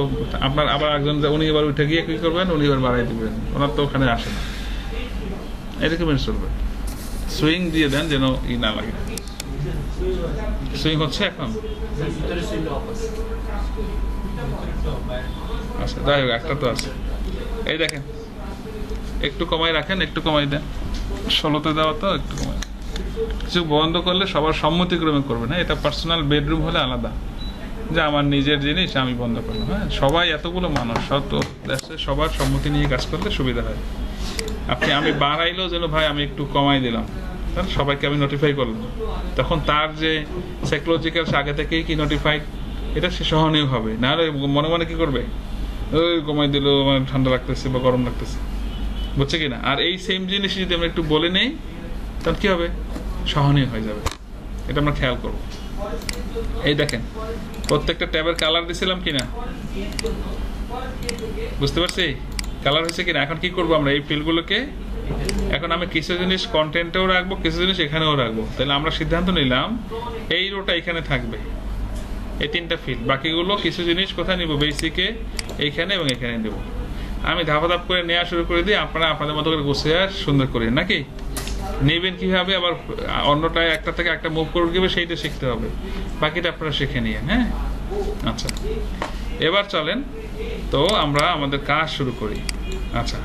আপনার আবার একজন উনি এবার উঠে গিয়ে কি করবেন, উনি এবার বাড়াই দিবেন, ওনার তো ওখানে আসে না। এরকম চলবে। সুইং দিয়ে দেন যেন ই না লাগে। সুইং হচ্ছে এখন? আচ্ছা, যাই হোক, একটা তো আছে। এই দেখেন, একটু কমাই রাখেন, একটু কমাই দেন। 16তে দেওয়া তো, একটু কমাই। কিছু বন্ধ করলে সবার সম্মতিক্রমে করবেন। হ্যাঁ, এটা পার্সোনাল বেডরুম হলে আলাদা, যে আমার নিজের জিনিস আমি বন্ধ করলাম। হ্যাঁ, সবাই এতগুলো মানুষ, সবার সম্মতি নিয়ে কাজ করলে সুবিধা হয়। আমি বাড়াইলেও যেন ভাই আমি একটু কমাই দিলাম, সবাইকে আমি নোটিফাই করলাম, তখন তার যে সাইকোলজিক্যাল আগে থেকেই কি নোটিফাইড, এটা সে সহনীয় হবে। নাহলে মনে মনে কি করবে, ওই কমাই দিল, আমার ঠান্ডা লাগতেছে বা গরম লাগতেছে, বুঝছে কিনা? আর এই সেম জিনিস যদি আমরা একটু বলে নেই, তখন কি হবে, সহনীয় হয়ে যাবে। এটা আমরা খেয়াল করবো। এই দেখেন, প্রত্যেকটা ট্যাবের কালার দিছিলাম কিনা, বুঝতে পারছি কালার হয়েছে কিনা। এখন কি করবো আমরা, এই ফিল্ডগুলোকে এখন আমি কিছু জিনিস কন্টেন্টেও রাখবো, কিছু জিনিস এখানেও রাখবো। তাহলে আমরা সিদ্ধান্ত নিলাম এই রোটা এখানে থাকবে, এই 3টা ফিল্ড। বাকিগুলো কিছু জিনিস কোথায় নিব, বেসিকে এইখানে এবং এখানে নেব। আমি ধাপ ধাপ করে নেওয়া শুরু করে দিই, আপনারা আপনাদের মতো করে গুছিয়ে সুন্দর করে নাকি নেবেন কিভাবে, আবার অন্যটায় একটা থেকে একটা মুভ করে দিবে, সেইটা শিখতে হবে। বাকিটা আপনারা শিখে নিয়েন। হ্যাঁ, আচ্ছা, এবার চলেন তো আমরা আমাদের কাজ শুরু করি। আচ্ছা,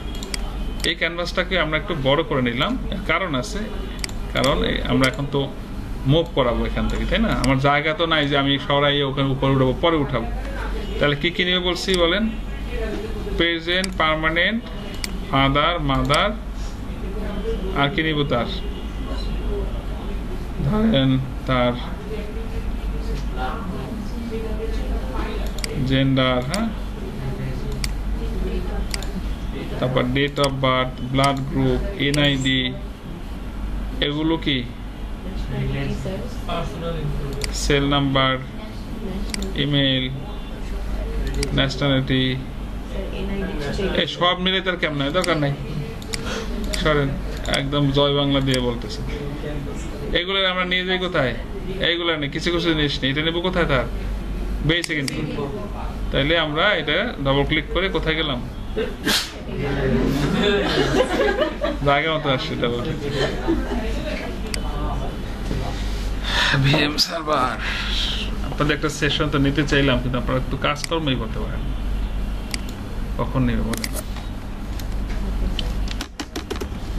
এই ক্যানভাসটাকে আমরা একটু বড় করে নিলাম, কারণ আছে কারণ আমরা এখন তো মুভ করাবো এখান থেকে, তাই না? আমার জায়গা তো নাই যে আমি সরাই ওখানে উপরে উঠাবো, পরে উঠাবো। তাহলে কি নিবে বলছি বলেন? প্রেজেন্ট পার্মানেন্ট, ফাদার, মাদার, আর কি নিব তার, ধরেন তার জেন্ডার, হ্যাঁ, তারপর date of birth, blood group, NID, এগুলো কি সেল নাম্বার, ইমেল, ন্যাশনালিটি, এই সব মিলে তার কেমন হয় দরকার নাই, সরেন, একদম জয় বাংলা দিয়ে বলতেছে। এগুলো আমরা নিয়ে যাই কোথায়? এইগুলো নেই, কিছু কিছু জিনিস নেই, এটা নেবো কোথায়? তার বেসিক ইনফো। তাইলে আমরা এটা ডবল ক্লিক করে কোথায় গেলাম? জায়গা মতো আসছে ডাবল ক্লিক। ভিএম সার্ভার আপনাদের একটা সেশন তো নিতে চাইলাম, কিন্তু আপনারা একটু কাজকর্মই করতে পারেন। কখন নেবে বলেন?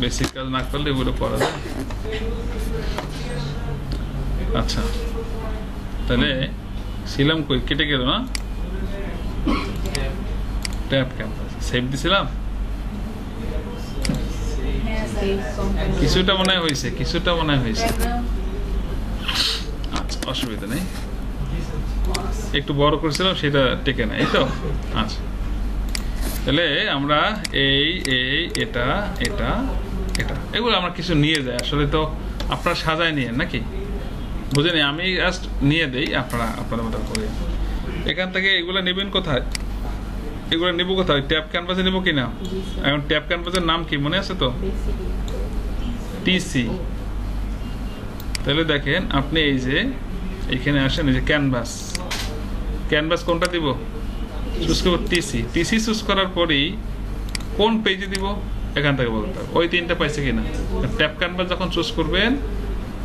বেসিক কাজ না করলে এগুলো করা যায়। আচ্ছা, তাহলে ছিলাম কই? কেটে গেল না? ট্যাব ক্যাম্পাস সেভ দিছিলাম, কিছুটা মনে হয়েছে, কিছুটা মনে হয়েছে। আচ্ছা, অসুবিধা নেই, একটু বড় করেছিলাম সেটা টেকে না, এই তো। আচ্ছা, তাহলে আমরা এই এই এটা এটা এটা এগুলো আমরা কিছু নিয়ে যাই। আসলে তো আপনারা সাজায় নিয়ে নাকি বুঝেনি, আমি জাস্ট নিয়ে দেই, আপনারা আপনাদের মতো করে। এখান থেকে এগুলো নেবেন কোথায়? এগুলো নেবো কোথায়? ট্যাব ক্যানভাসে নেবো কিনা? এখন ট্যাব ক্যানভাসের নাম কি মনে আছে তো? টিসি। তাহলে দেখেন আপনি এই যে এখানে আসেন, এই যে ক্যানভাস, ক্যানভাস কোনটা দিব? চুজ করবো টিসি। টিসি চুজ করার পরেই কোন পেজে দিব এখান থেকে বলতে হবে। ওই তিনটা পাইছে কিনা? ট্যাব ক্যানভাস যখন চুজ করবেন,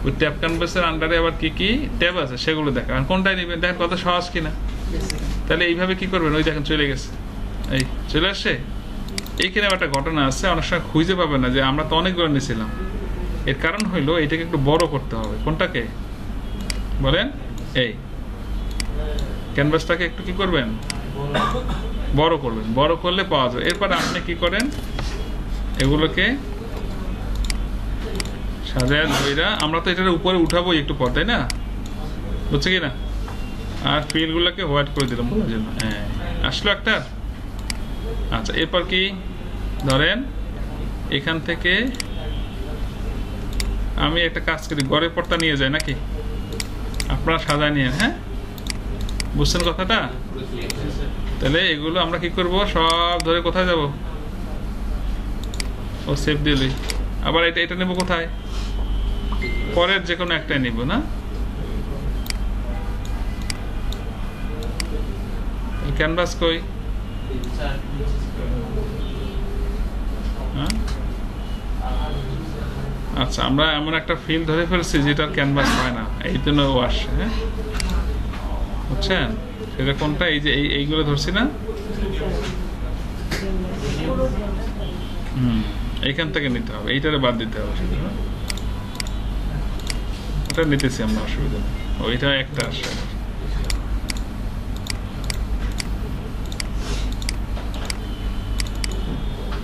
ওই ট্যাব ক্যানভাসের আন্ডারে আবার কি কি ট্যাব আছে সেগুলো দেখান, কোনটাই নেবেন, দেখেন কত সহজ কিনা। তাহলে এইভাবে কি করবেন? ওই দেখেন চলে গেছে, এই চলে আসছে। এইখানে একটা ঘটনা আছে, অনেক সময় খুঁজে পাবেন না যে আমরা তো অনেকগুলো নিয়েছিলাম। এর কারণ হইলো এটাকে একটু বড় করতে হবে। কোনটাকে বলেন? এই ক্যানভাসটাকে একটু কি করবেন? বড় করবেন। বড় করলে পাওয়া যাবে। এরপর আপনি কি করেন? এগুলোকে সাজায় ধইরা, আমরা তো এটার উপরে উঠাবো একটু পর, তাই না? বুঝছে কি না? আর ফিলগুলোকে হোয়াইট করে দিলাম বোঝার জন্য। হ্যাঁ, আসলো একটা। আচ্ছা, এরপর কি ধরেন এখান থেকে আমি একটা কাজ করি, ঘরের পর্দা নিয়ে যাই নাকি? আপনারা সাজায় নিয়ে, হ্যাঁ, বুঝছেন কথাটা? তাহলে এগুলো আমরা কি করব? সব ধরে কোথায় যাব? ও সেভ দিলি। আবার এটা এটা নেব কোথায়? পরের যে কোনো একটাই নিব না? ক্যানভাস কই? আচ্ছা, আমরা এমন একটা ফিল ধরে ফেলছি যেটার ক্যানভাস হয় না, এই জন্য ও আসছে। হ্যাঁ, বুঝছেন? সেটা কোনটা? এই যে এইগুলো ধরছি না, এইখান থেকে নিতে হবে, এইটারে বাদ দিতে হবে। সেটা এটা নিতেছি আমরা, অসুবিধা নেই। ওইটা একটা আসে।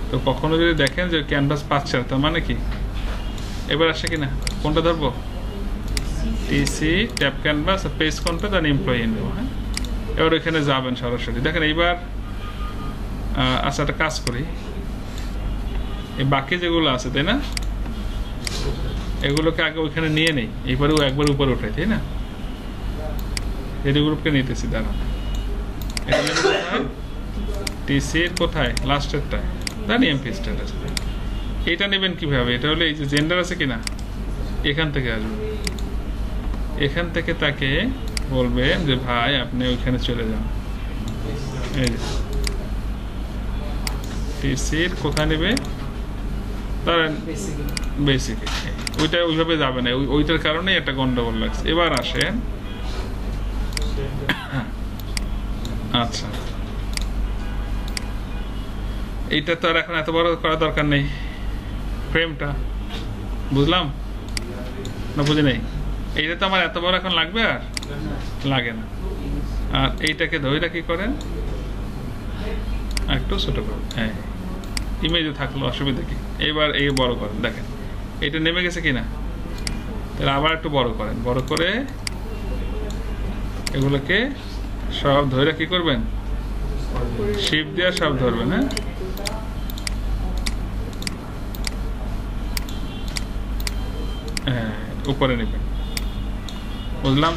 তো কখনো যদি দেখেন যে ক্যানভাস পাচ্ছে না, তার মানে কি? এবার আসে কিনা? কোনটা ধরবো? টিসি, ট্যাব ক্যানভাস, পেজ কোনটা? দেন এমপ্লয়ি নেব। হ্যাঁ, এবার ওইখানে যাবেন সরাসরি। দেখেন এইবার আচ্ছা, একটা কাজ করি, এই বাকি যেগুলো আছে, তাই না, এগুলোকে আগে ওইখানে নিয়ে নেই, এইবারেও একবার উপরে উঠাই, তাই না? এডি গ্রুপকে নিতেছি, দাঁড়ান। এটা নেব কোথায়? টিসির কোথায়? লাস্টেরটায়, জানি এমপি স্ট্যাটাস। এটা নেবেন কিভাবে? এটা হলে এই যে জেন্ডার আছে কিনা, এখান থেকে আসবে। এখান থেকে তাকে বলবেন যে ভাই আপনি ওইখানে চলে যান। এই যে টিসির কোথায় নেবে? ধরেন বেসিক। ওইটা ওইভাবে যাবে না, ওইটার কারণেই একটা গন্ডগোল লাগছে। এবার আসেন, আচ্ছা, এইটা তো আর এখন এত বড় করার দরকার নেই, ফ্রেমটা বুঝলাম। না বুঝি নেই? এইটা তো আমার এত বড় এখন লাগবে, আর লাগে না। আর এইটাকে ধরে কি করেন, একটু ছোট করেন। হ্যাঁ, ইমেজে থাকলো, অসুবিধা কি? এবার এই বড় করেন, দেখেন এটা নেমে গেছে কিনা। তাহলে আবার একটু বড় করেন, বড় করে এগুলোকে সব ধরে কি করবেন, শিপ দিয়ে সব ধরবেন। হ্যাঁ, উপরে নেবেন, বুঝলাম।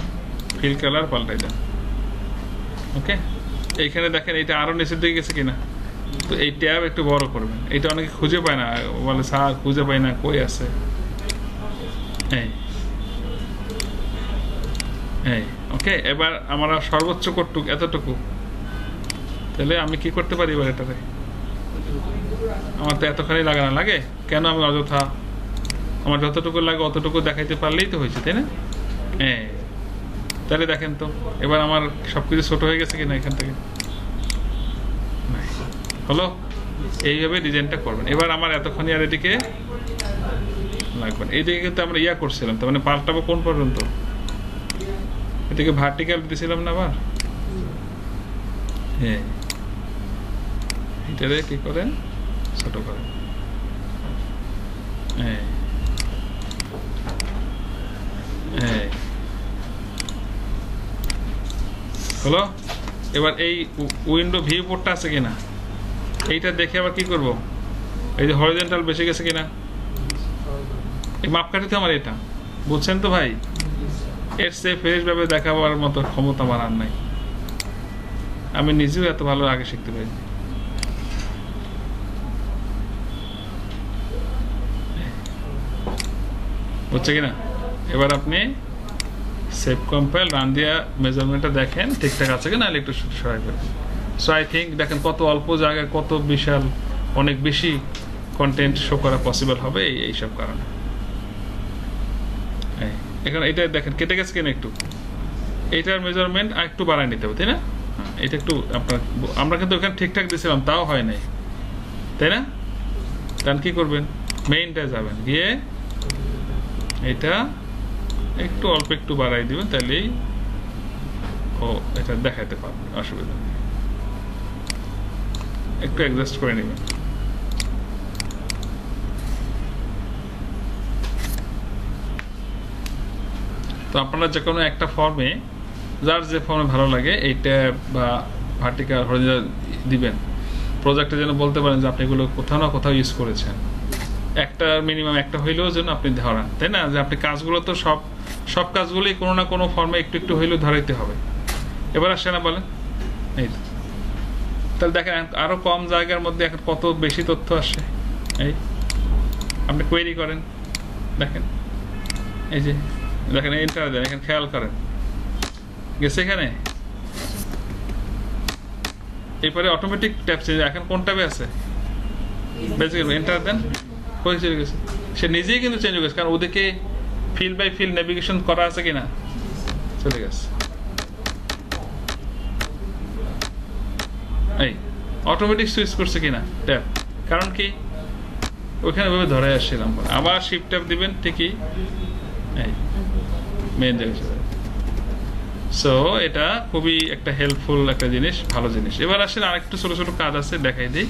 ফিল কালার পাল্টাই দেন। ওকে, এইখানে দেখেন এটা আরো নিচের দিকে গেছে কিনা। তো এই ট্যাব একটু বড় করবেন। এটা অনেকে খুঁজে পায় না, বলে স্যার খুঁজে পাই না, কই আছে। ওকে, এবার আমরা সর্বোচ্চ করটুক এতটুকু। তাহলে আমি কি করতে পারি এবার এটাতে? আমার তো এতখানি লাগে না, লাগে কেন? আমি অযথা, আমার যতটুকু লাগে অতটুকু দেখাইতে পারলেই তো হয়েছে, তাই না? তাহলে দেখেন তো এবার আমার সবকিছু ছোট হয়ে গেছে কিনা এখান থেকে। হলো, এইভাবে ডিজাইনটা করবেন। এবার আমার এতক্ষণই আর এদিকে লাগবে না। এইদিকে কিন্তু আমরা ইয়া করছিলাম, তার মানে পাল্টাবো কোন পর্যন্ত? এদিকে ভার্টিক্যাল দিয়েছিলাম না আবার। হ্যাঁ, এটারে কি করেন, ছোট করেন। হলো, এবার এই উইন্ডো ভিউ পোর্টটা আছে কিনা এইটা দেখে আবার কি করব, এই যে হরিজন্টাল বেশি গেছে কিনা, এই মাপকাঠিতে আমার এটা, বুঝছেন তো ভাই? এর সে ফ্রেশ ভাবে দেখাবার মতো ক্ষমতা আমার আর নাই। আমি নিজেও এত ভালো আগে শিখতে পারি। বুঝছে কিনা? এবার আপনি সেভ কম্পাইল রান দিয়া মেজারমেন্টটা দেখেন ঠিকঠাক আছে কিনা, একটু সহায় করে। সো আই থিঙ্ক দেখেন কত অল্প জায়গায় কত বিশাল অনেক বেশি কন্টেন্ট শো করা পসিবল হবে এইসব কারণে। এখন এটা দেখেন কেটে গেছে কিনা একটু, এইটার মেজারমেন্ট আর একটু বাড়ায় নিতে হবে, তাই না? এটা একটু আপনার, আমরা কিন্তু ওখানে ঠিকঠাক দিয়েছিলাম তাও হয় নাই, তাই না? তাহলে কি করবেন, মেইনটা যাবেন, গিয়ে এটা একটু অল্প একটু বাড়াই দিবেন, তাহলেই ও এটা দেখাতে পারবে, অসুবিধা নেই। একটু অ্যাডজাস্ট করে নেবেন। তো আপনারা যে কোনো একটা ফর্মে, যার যে ফর্মে ভালো লাগে, এই ট্যাব বা ভার্টিক্যাল হরিজন্টাল দিবেন। প্রজেক্টে যেন বলতে পারেন যে আপনি এগুলো কোথাও না কোথাও ইউজ করেছেন। একটা মিনিমাম একটা হইলেও যেন আপনি ধরান, তাই না? যে আপনি কাজগুলো তো সব কাজগুলোই কোনো না কোনো ফর্মে একটু একটু হইলেও ধরাইতে হবে। এবার আসে না বলেন? এই তো, তাহলে দেখেন আরো কম জায়গার মধ্যে এখন কত বেশি তথ্য আসে। এই আপনি কোয়েরি করেন, দেখেন এই যে দেখেন এন্টার দেন, এখানে খেয়াল করেন গেছে এখানে। এরপরে অটোমেটিক ট্যাব চেঞ্জ, এখন কোন ট্যাবে আছে এন্টার দেন, হয়ে চলে গেছে। সে নিজেই কিন্তু চেঞ্জ হয়ে গেছে, কারণ ওদিকে ফিল বাই ফিল নেভিগেশন করা আছে কিনা, চলে গেছে। এই অটোমেটিক সুইচ করছে কিনা ট্যাব, কারণ কি ওইখানে ভাবে ধরে আসছিলাম। আবার শিফট ট্যাব দিবেন, ঠিকই এই মেইন জায়গায়। সো এটা খুবই একটা হেল্পফুল একটা জিনিস, ভালো জিনিস। এবার আসেন আরেকটু ছোট ছোট কাজ আছে, দেখাই দিই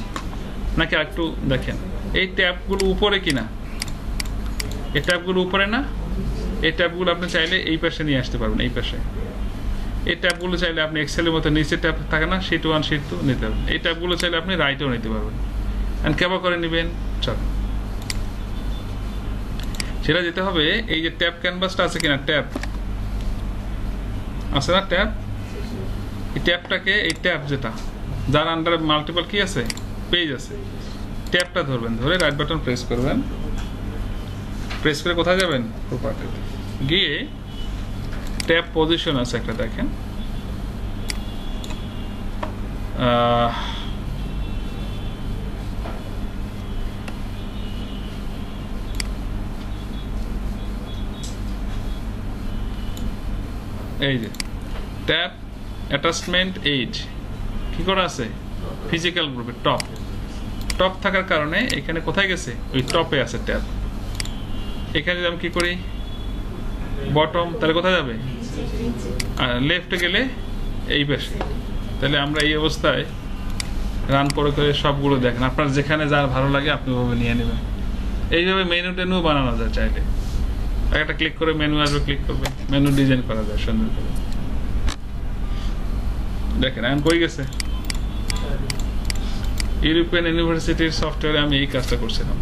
নাকি আরেকটু দেখেন। এই ট্যাবগুলো উপরে কিনা, এই ট্যাবগুলো উপরে না, এই ট্যাবগুলো আপনি চাইলে এই পাশে নিয়ে আসতে পারবেন। এই পাশে এই ট্যাবগুলো চাইলে আপনি এক্সেলের মতো নিচে ট্যাব থাকে না, শিট 1 শিট 2 নিতে পারবেন। এই ট্যাবগুলো চাইলে আপনি রাইটেও নিতে পারবেন। এন্ড কেমন করে নেবেন, চল সেটা যেতে হবে। এই যে ট্যাব ক্যানভাসটা আছে কিনা, ট্যাব আছে না, ট্যাব, এই ট্যাবটাকে, এই ট্যাব যেটা যার আন্ডারে মাল্টিপল কি আছে, পেজ আছে, ট্যাবটা ধরবেন, ধরে রাইট বাটন প্রেস করবেন। প্রেস করে কোথায় যাবেন, প্রপার্টিতে গিয়ে ট্যাব পজিশন আছে একটা, দেখেন এই যে ট্যাব অ্যাটাচমেন্ট এইজ কি করা আছে, ফিজিক্যাল গ্রুপে টপ থাকার কারণে এখানে কোথায় গেছে, ওই টপে আছে ট্যাব। এখানে আমি কি করি, বটম, তাহলে কোথায় যাবে? আর লেফটে গেলে এই পাশে। তাহলে আমরা এই অবস্থায় রান করে করে সবগুলো দেখেন, আপনার যেখানে যার ভালো লাগে আপনি ওভাবে নিয়ে নেবেন। এইভাবে মেনু টেনু বানানো যায় চাইলে, একটা ক্লিক করে মেনু আসবে, ক্লিক করবে, মেনু ডিজাইন করা যায় সুন্দর করে। দেখেন এখন কই গেছে? ইউরোপিয়ান ইউনিভার্সিটির সফটওয়্যারে আমি এই কাজটা করছিলাম,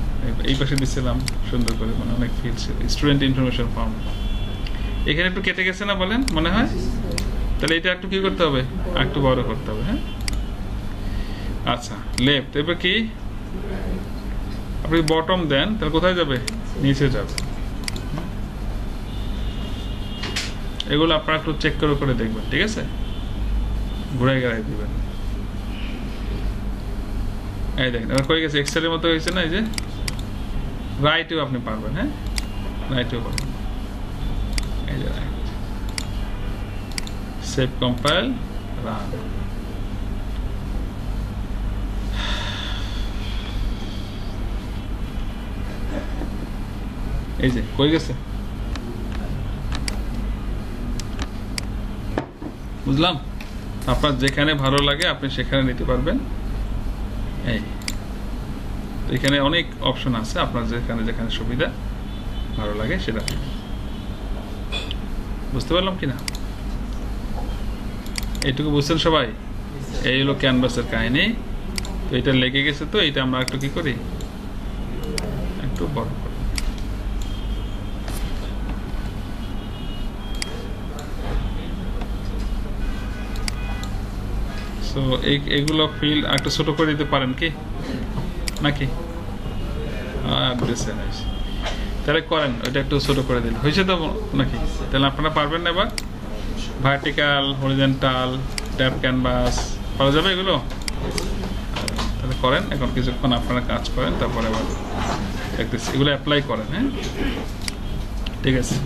এই পাশে দিচ্ছিলাম সুন্দর করে, মানে অনেক ফিল ছিল, স্টুডেন্ট ইনফরমেশন ফর্ম। এখানে একটু কেটে গেছে না বলেন, মনে হয়? তাহলে এটা একটু কি করতে হবে? একটু বড় করতে হবে। হ্যাঁ, আচ্ছা লেফট। এবার কি আপনি বটম দেন, তাহলে কোথায় যাবে? নিচে যাবে। এগুলো আপনারা একটু চেক করে করে দেখবেন, ঠিক আছে? ঘুরাই ঘুরাই দিবেন। এই দেখেন এবার কই গেছে? এক্সেলের মতো হয়েছে না? এই যে রাইটেও আপনি পারবেন। হ্যাঁ, রাইটেও পারবেন। এই যে রাইট, সেভ, কম্পাইল, রান। এই যে কই গেছে? বুঝলাম। আপনার যেখানে ভালো লাগে আপনি সেখানে নিতে পারবেন। এই এখানে অনেক অপশন আছে, আপনার যেখানে যেখানে সুবিধা ভালো লাগে সেটা। বুঝতে পারলাম কিনা? এইটুকু বুঝছেন সবাই? এই হলো ক্যানভাসের কাহিনী। তো এটা লেগে গেছে, তো এটা আমরা একটু কি করি, একটু বড় করি। সো এইগুলো ফিল একটু ছোট করে দিতে পারেন কি নাকি? তাহলে করেন, ওইটা একটু ছোট করে দিন, হয়েছে তো নাকি? তাহলে আপনারা পারবেন না এবার? ভার্টিক্যাল, হরিজন্টাল, ট্যাব ক্যানভাস করা যাবে এগুলো? তাহলে করেন, এখন কিছুক্ষণ আপনারা কাজ করেন, তারপরে আবার দেখতেছি এগুলো অ্যাপ্লাই করেন। হ্যাঁ, ঠিক আছে।